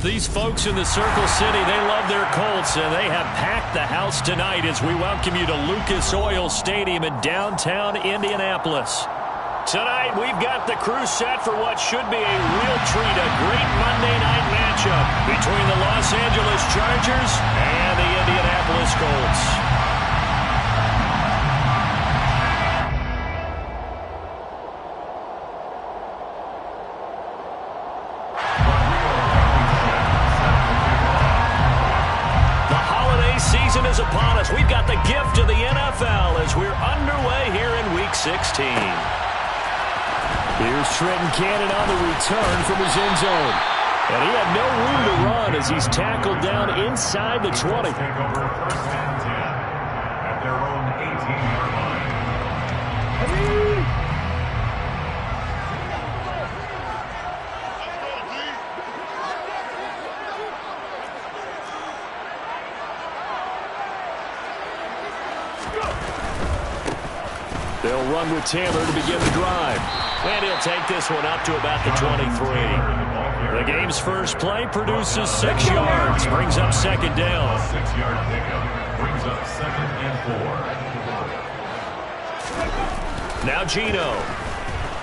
These folks in the Circle City, they love their Colts, and they have packed the house tonight as we welcome you to Lucas Oil Stadium in downtown Indianapolis. Tonight, we've got the crew set for what should be a real treat, a great Monday night matchup between the Los Angeles Chargers and the Indianapolis Colts. Season is upon us. We've got the gift of the NFL as we're underway here in Week 16. Here's Trenton Cannon on the return from his end zone. And he had no room to run as he's tackled down inside the 20. Take over first and 10 at their own 18-yard line. They'll run with Taylor to begin the drive. And he'll take this one up to about the 23. The game's first play produces 6 yards. Brings up second down. 6-yard pickup brings up second and 4. Now Geno.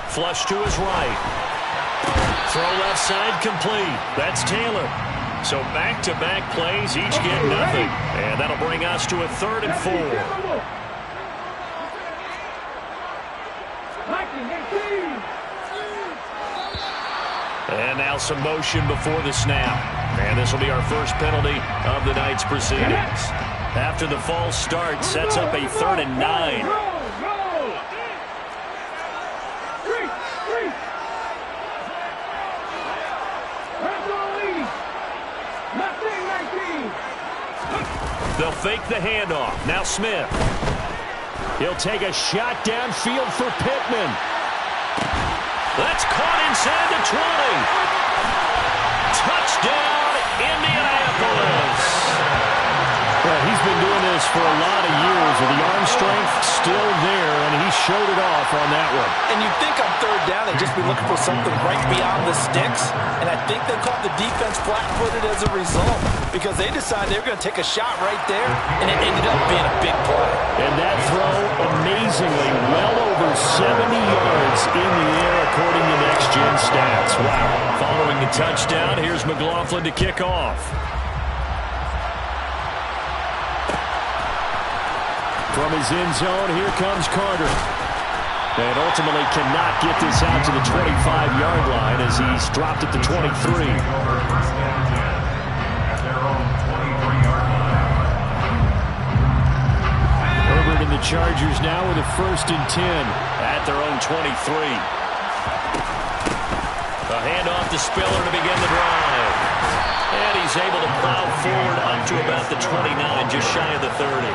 Flush to his right. Throw left side complete. That's Taylor. So back-to-back plays, each get nothing. And that'll bring us to a 3rd and 4. And now some motion before the snap. And this will be our first penalty of the night's proceedings. After the false start, sets up a 3rd and 9. They'll fake the handoff. Now Smith. He'll take a shot downfield for Pittman. That's caught inside the 20. Touchdown, Indianapolis. Well, he's been doing this for a lot of years with the arm strength still there, and he showed it off on that one. And you'd think on 3rd down they'd just be looking for something right beyond the sticks, and I think they caught the defense flat-footed as a result because they decided they were going to take a shot right there, and it ended up being a big play. And that throw, amazingly, well over 70 yards in the air according to next-gen stats. Wow. Following the touchdown, here's McLaughlin to kick off. From his end zone, here comes Carter. And ultimately cannot get this out to the 25-yard line as he's dropped at the 23. Herbert and the Chargers now with a 1st and 10 at their own 23. A handoff to Spiller to begin the drive. And he's able to plow forward up to about the 29, just shy of the 30.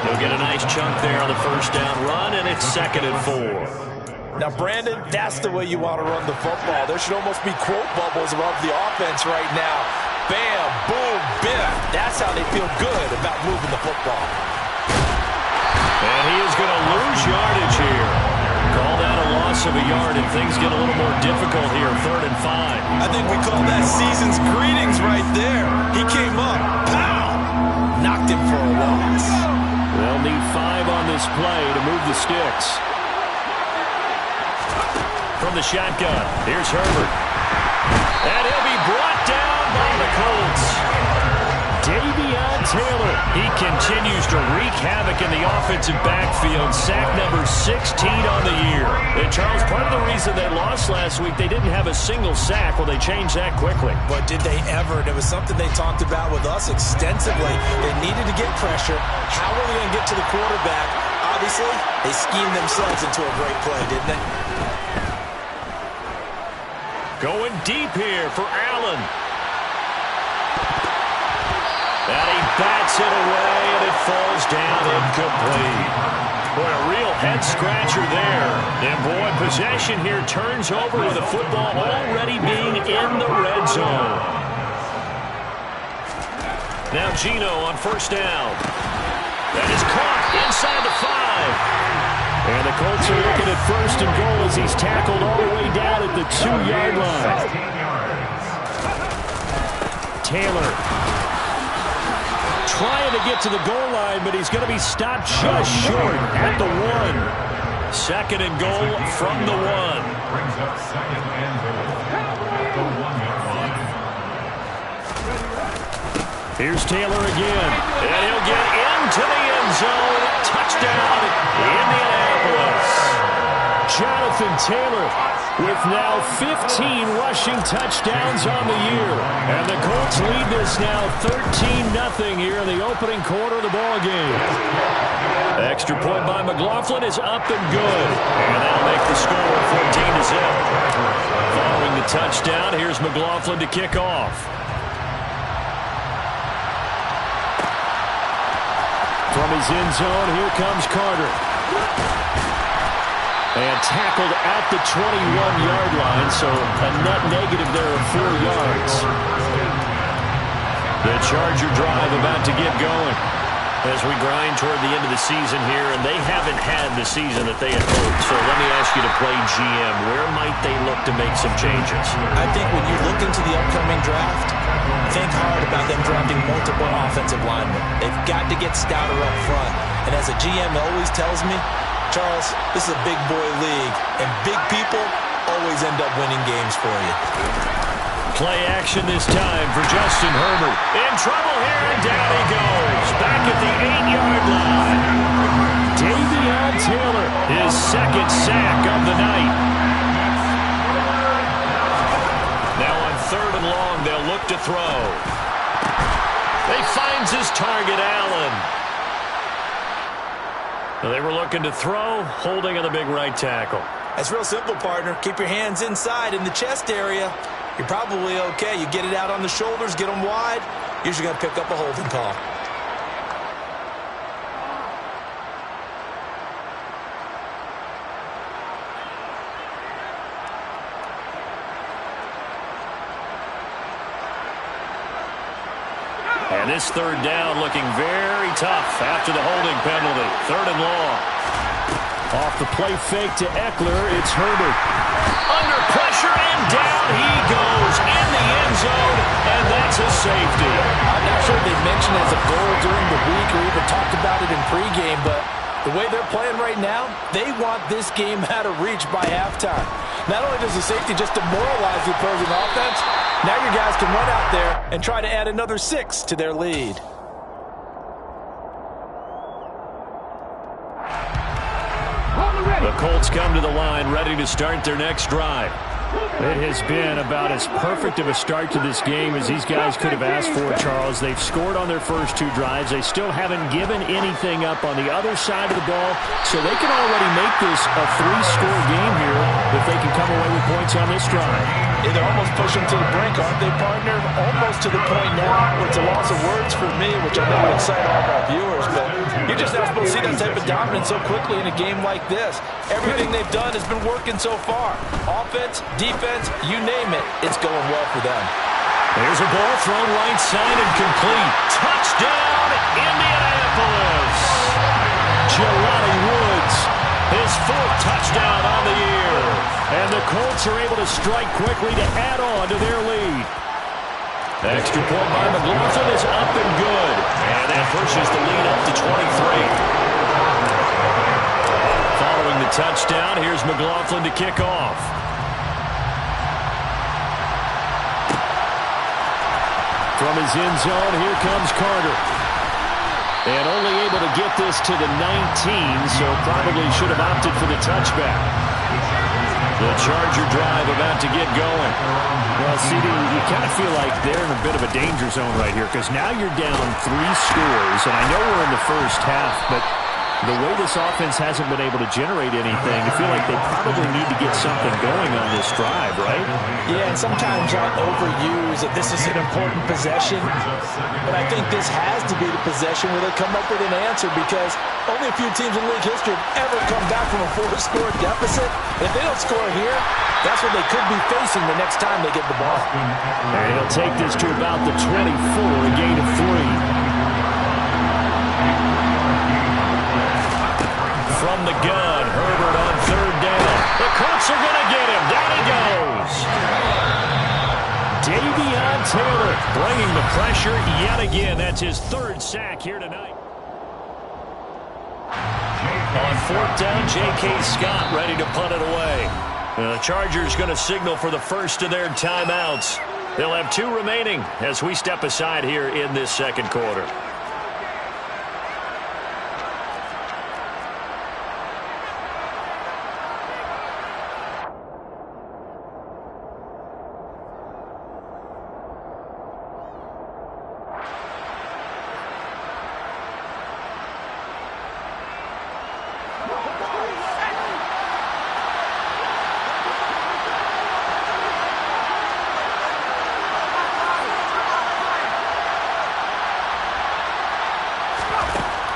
He'll get a nice chunk there on the 1st down run, and it's 2nd and 4. Now, Brandon, that's the way you want to run the football. There should almost be quote bubbles above the offense right now. Bam, boom, biff. That's how they feel good about moving the football. And he is going to lose yardage here. Call that a loss of a yard, and things get a little more difficult here, 3rd and 5. I think we call that season's greetings right there. He came up, pow, knocked him for a loss. They'll need 5 on this play to move the sticks. From the shotgun, here's Herbert. And he'll be brought down by the Colts. Davion Taylor. He continues to wreak havoc in the offensive backfield. Sack number 16 on the year. And Charles, part of the reason they lost last week, they didn't have a single sack. Well, they changed that quickly. But did they ever? And it was something they talked about with us extensively. They needed to get pressure. How were they going to get to the quarterback? Obviously, they schemed themselves into a great play, didn't they? Going deep here for Allen. And he bats it away, and it falls down incomplete. Boy, a real head-scratcher there. And, boy, possession here turns over with the football already being in the red zone. Now Geno on 1st down. That is caught inside the 5. And the Colts are looking at 1st and goal as he's tackled all the way down at the 2-yard line. Taylor. Trying to get to the goal line, but he's going to be stopped just short at the 1. Second and goal from the 1. Brings up second and goal at the 1-yard line. Here's Taylor again, and he'll get into the end zone. Touchdown, Indianapolis. Jonathan Taylor with now 15 rushing touchdowns on the year. And the Colts lead this now 13-0 here in the opening quarter of the ball game. Extra point by McLaughlin is up and good. And that'll make the score 14-0. Following the touchdown, here's McLaughlin to kick off. From his end zone, here comes Carter. And tackled at the 21-yard line, so a net negative there of 4 yards. The Charger drive about to get going as we grind toward the end of the season here, and they haven't had the season that they had hoped. So let me ask you to play GM. Where might they look to make some changes? I think when you look into the upcoming draft, think hard about them drafting multiple offensive linemen. They've got to get stouter up front. And as a GM always tells me, Charles, this is a big boy league, and big people always end up winning games for you. Play action this time for Justin Herbert. In trouble here, and down he goes. Back at the 8-yard line. Davion Taylor, his second sack of the night. Now on 3rd and long, they'll look to throw. He finds his target, Allen. They were looking to throw, holding on the big right tackle. It's real simple, partner. Keep your hands inside in the chest area. You're probably okay. You get it out on the shoulders, get them wide. Usually going to pick up a holding call. And this 3rd down looking very tough after the holding penalty. 3rd and long. Off the play fake to Eckler, it's Herbert. Under pressure, and down he goes in the end zone, and that's a safety. I'm not sure they mentioned it as a goal during the week or even talked about it in pregame, but the way they're playing right now, they want this game out of reach by halftime. Not only does the safety just demoralize the opposing offense, now your guys can run out there and try to add another 6 to their lead. The Colts come to the line, ready to start their next drive. It has been about as perfect of a start to this game as these guys could have asked for, Charles. They've scored on their first 2 drives. They still haven't given anything up on the other side of the ball, so they can already make this a 3-score game here if they can come away with points on this drive. Yeah, they're almost pushing to the brink, aren't they, partner? Almost to the point now where it's a loss of words for me, which I know would excite all of our viewers, but you're just not supposed to see that type of dominance so quickly in a game like this. Everything they've done has been working so far. Offense, defense, you name it, it's going well for them. There's a ball thrown right side and complete. Touchdown, Indianapolis. Jelani Woods, his 4th touchdown on the year. And the Colts are able to strike quickly to add on to their lead. Extra point by McLaughlin is up and good. And that pushes the lead up to 23. Following the touchdown, here's McLaughlin to kick off. From his end zone, here comes Carter. And only able to get this to the 19, so probably should have opted for the touchback. The Charger drive about to get going. Well, CD, you kind of feel like they're in a bit of a danger zone right here because now you're down 3 scores, and I know we're in the first half, but the way this offense hasn't been able to generate anything, I feel like they probably need to get something going on this drive, right? Yeah, and sometimes I overuse that this is an important possession, but I think this has to be the possession where they come up with an answer because only a few teams in league history have ever come back from a 4-score deficit. And if they don't score here, that's what they could be facing the next time they get the ball. And he'll take this to about the 24, a gain of 3. From the gun, Herbert on 3rd down. The Colts are going to get him. Down he goes. Taylor bringing the pressure yet again. That's his third sack here tonight. On fourth down, J.K. Scott ready to punt it away. The Chargers going to signal for the first of their timeouts. They'll have 2 remaining as we step aside here in this second quarter.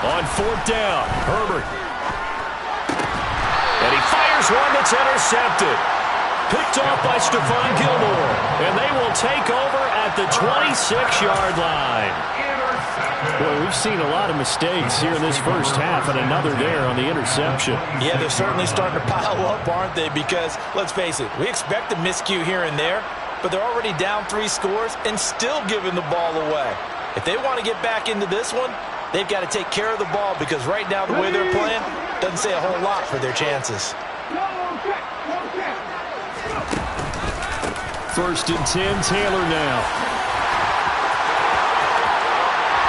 On fourth down, Herbert. And he fires one that's intercepted. Picked off by Stephon Gilmore. And they will take over at the 26-yard line. Boy, we've seen a lot of mistakes here in this first half, and another there on the interception. Yeah, they're certainly starting to pile up, aren't they? Because, let's face it, we expect a miscue here and there, but they're already down 3 scores and still giving the ball away. If they want to get back into this one, they've got to take care of the ball, because right now the way they're playing doesn't say a whole lot for their chances. First and 10, Taylor now.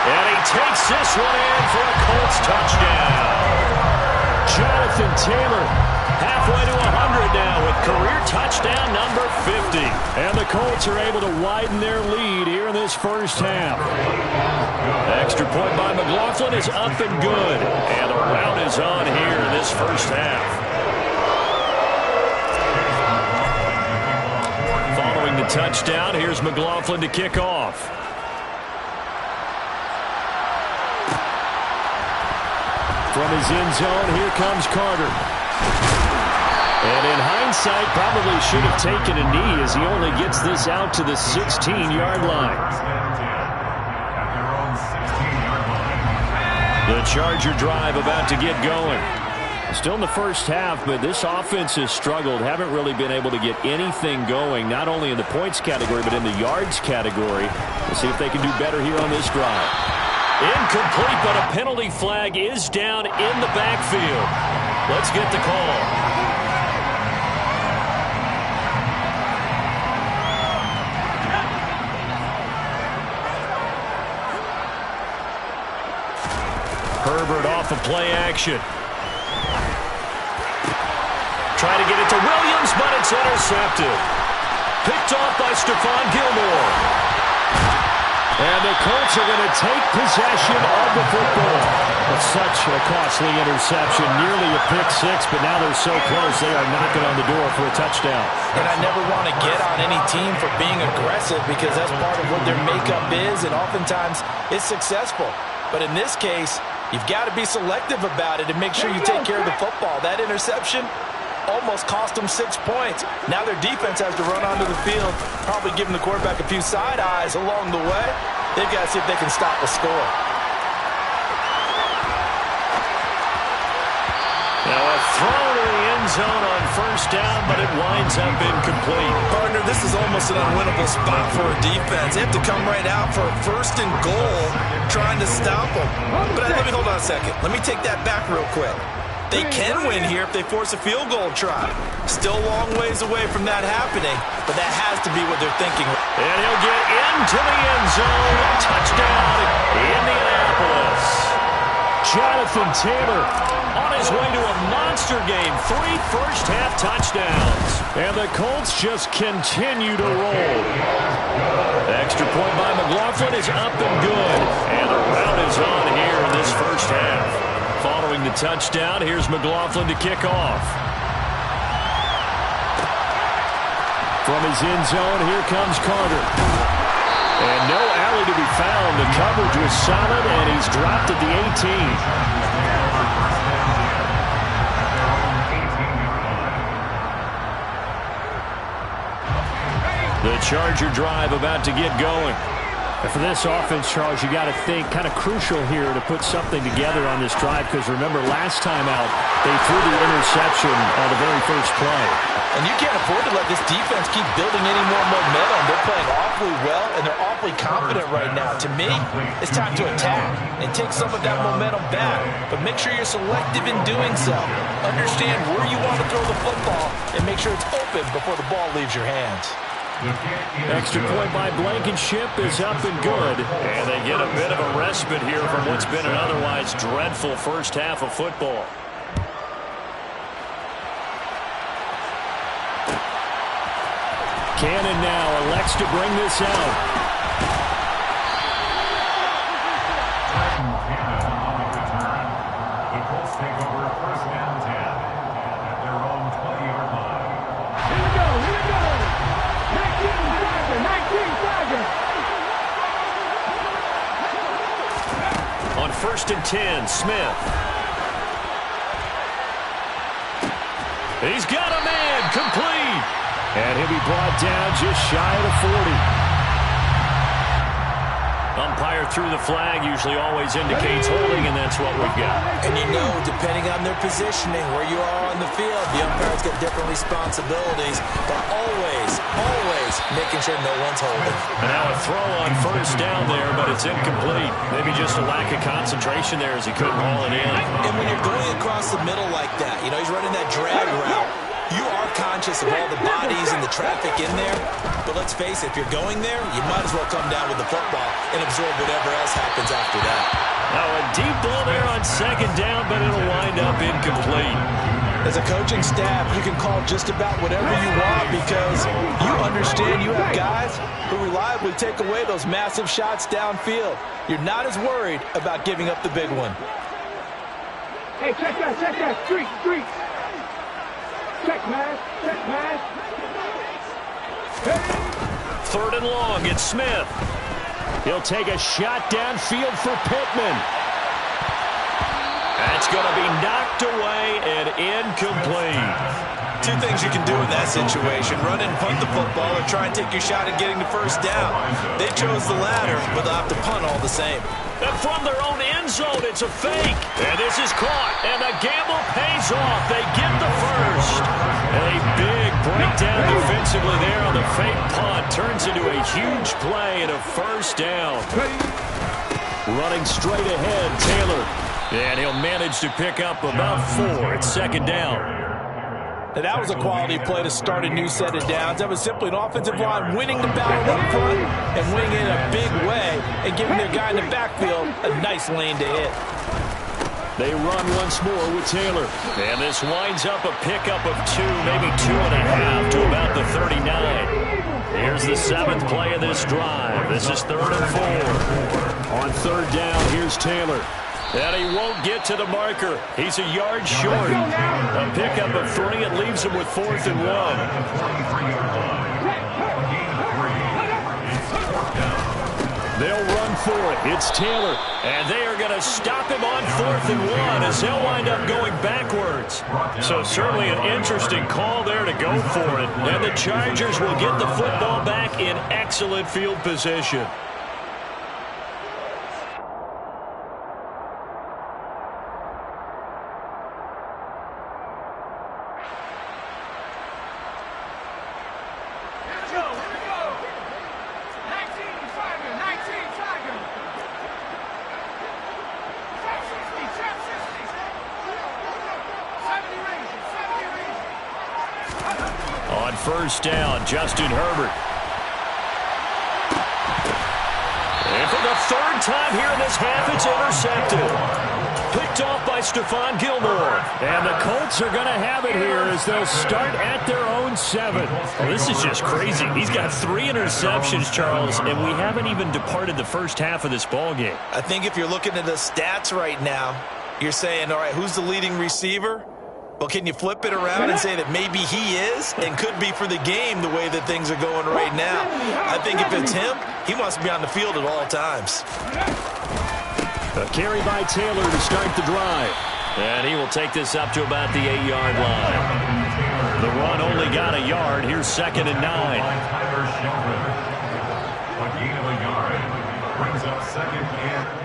And he takes this one in for a Colts touchdown. Jonathan Taylor halfway to 100 now with career touchdown number 50. And the Colts are able to widen their lead here in this first half. Extra point by McLaughlin is up and good. And the rout is on here in this first half. Following the touchdown, here's McLaughlin to kick off. From his end zone, here comes Carter. And in hindsight, probably should have taken a knee as he only gets this out to the 16-yard line. The Charger drive about to get going. Still in the first half, but this offense has struggled. Haven't really been able to get anything going, not only in the points category, but in the yards category. We'll see if they can do better here on this drive. Incomplete, but a penalty flag is down in the backfield. Let's get the call. Herbert off of play action. Try to get it to Williams, but it's intercepted. Picked off by Stephon Gilmore. And the Colts are going to take possession of the football. It's such a costly interception, nearly a pick six, but now they're so close they are knocking on the door for a touchdown. And I never want to get on any team for being aggressive, because that's part of what their makeup is, and oftentimes it's successful. But in this case, you've got to be selective about it and make sure you take care of the football. That interception almost cost them 6 points. Now their defense has to run onto the field, probably giving the quarterback a few side eyes along the way. They've got to see if they can stop the score. Now a throw to the end zone on first down, but it winds up incomplete. Partner, this is almost an unwinnable spot for a defense. They have to come right out for a first and goal, trying to stop them. But let me hold on a second. Let me take that back real quick. They can win here if they force a field goal try. Still a long ways away from that happening, but that has to be what they're thinking. And he'll get into the end zone. Touchdown, Indianapolis. Jonathan Taylor on his way to a monster game. 3 first-half touchdowns. And the Colts just continue to roll. Extra point by McLaughlin is up and good. And the rout is on here in this first half. Following the touchdown, here's McLaughlin to kick off. From his end zone, here comes Carter. And no alley to be found. The coverage was solid, and he's dropped at the 18. The Charger drive about to get going. And for this offense, Charles, you got to think kind of crucial here to put something together on this drive, because remember last time out they threw the interception on the very first play. And you can't afford to let this defense keep building any more momentum. They're playing awfully well, and they're awfully confident right now. To me, it's time to attack and take some of that momentum back. But make sure you're selective in doing so. Understand where you want to throw the football and make sure it's open before the ball leaves your hands. Extra point by Blankenship is up and good. And they get a bit of a respite here from what's been an otherwise dreadful first half of football. Cannon now elects to bring this out. The Colts take over first and 10 at their own 20-yard line. Here we go, here we go. 19 Tiger, 19 Tiger. On first and 10, Smith. He's got a man, complete. And he'll be brought down just shy of the 40. Umpire threw the flag, usually always indicates holding, and that's what we've got. And you know, depending on their positioning, where you are on the field, the umpires get different responsibilities, but always making sure no one's holding. And now a throw on first down there, but it's incomplete. Maybe just a lack of concentration there as he couldn't haul it in. And when you're going across the middle like that, you know, he's running that drag route. You are conscious of all the bodies and the traffic in there, but let's face it, if you're going there, you might as well come down with the football and absorb whatever else happens after that. Now a deep ball there on second down, but it'll wind up incomplete. As a coaching staff, you can call just about whatever you want because you understand you have guys who reliably take away those massive shots downfield. You're not as worried about giving up the big one. Hey, check that, street. Check, man. Third and long, it's Smith. He'll take a shot downfield for Pittman. That's going to be knocked away and incomplete. Two things you can do in that situation: run and punt the football, or try and take your shot at getting the first down. They chose the latter, but they'll have to punt all the same. And from their own end zone, it's a fake. And this is caught, and the gamble pays off. They get the first. A big breakdown defensively there on the fake punt. Turns into a huge play and a first down. Running straight ahead, Taylor. And he'll manage to pick up about 4. It's second down. Now that was a quality play to start a new set of downs. That was simply an offensive line winning the battle up front and winning it in a big way and giving their guy in the backfield a nice lane to hit. They run once more with Taylor. And this winds up a pickup of 2, maybe 2.5 to about the 39. Here's the 7th play of this drive. This is third and 4. On third down, here's Taylor. And he won't get to the marker. He's a yard short. A pickup of 3. It leaves him with 4th and 1. They'll run for it. It's Taylor. And they are going to stop him on 4th and 1 as he'll wind up going backwards. So certainly an interesting call there to go for it. And the Chargers will get the football back in excellent field position. On first down, Justin Herbert. And for the 3rd time here in this half, it's intercepted. Picked off by Stephon Gilmore. And the Colts are going to have it here as they'll start at their own 7. Well, this is just crazy. He's got 3 interceptions, Charles, and we haven't even departed the first half of this ballgame. I think if you're looking at the stats right now, you're saying, all right, who's the leading receiver? Well, can you flip it around and say that maybe he is and could be for the game the way that things are going right now? I think if it's him, he wants to be on the field at all times. A carry by Taylor to start the drive. And he will take this up to about the 8-yard line. The run only got a yard. Here's 2nd and 9. A gain of a yard. Brings up second and